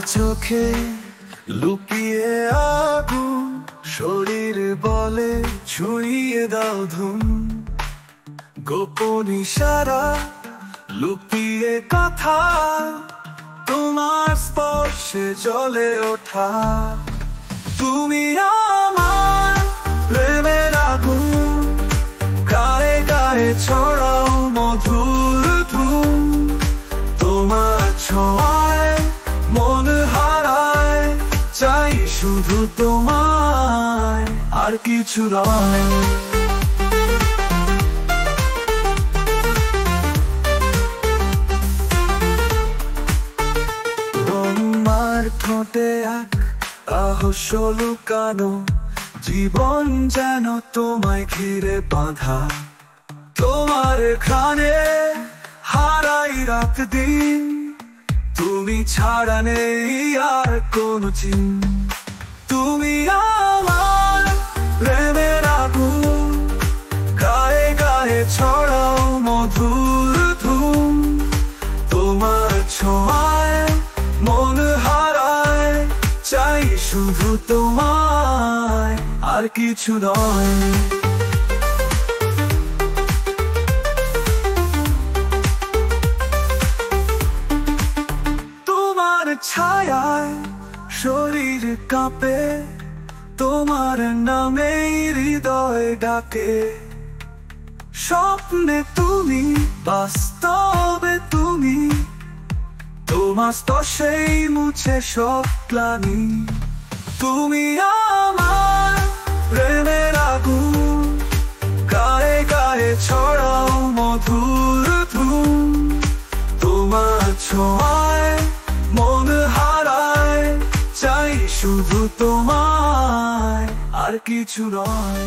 চোখে লুকিয়ে আগুন, শরীর বলে ছুঁয়ে দাও ধুম। গোপন ইশারা, লুকিয়ে কথা, তোমার স্পর্শে জ্বলে ওঠা। তুমি আমার প্রেমের আগুন, গায়ে গায়ে ছড়াও মধুর ধুম। তোমার ছোঁয়ায় মন হারায়, চাই শুধু তোমায়, আর কিছু নয়। তোমার ঠোঁটে এক রহস্য লুকানো, জীবন যেন তোমায় ঘিরে বাঁধা। তোমার ঘ্রাণে হারাই রাত দিন, তুমি ছাড়া নেই আর কোনো চিন। তুমি আমার প্রেমের আগুন, গায়ে গায়ে ছড়াও মধুর ধুম। তোমার ছোঁয়ায় মন হারায়, চাই শুধু তোমায়, আর কিছু নয়। তোমার ছায়ায় শরীর কাঁপে, তোমার নামে হৃদয় ডাকে। স্বপ্নে তুমি, বাস্তবে তুমি, তোমার স্পর্শেই মুছে সব গ্লানি। তুমি আমার প্রেমের আগুন, গায়ে গায়ে ছড়াও মধুর ধুম। তোমার ছোঁয়ায় মন হারায়, চাই শুধু তোমায়, আর কিছু নয়।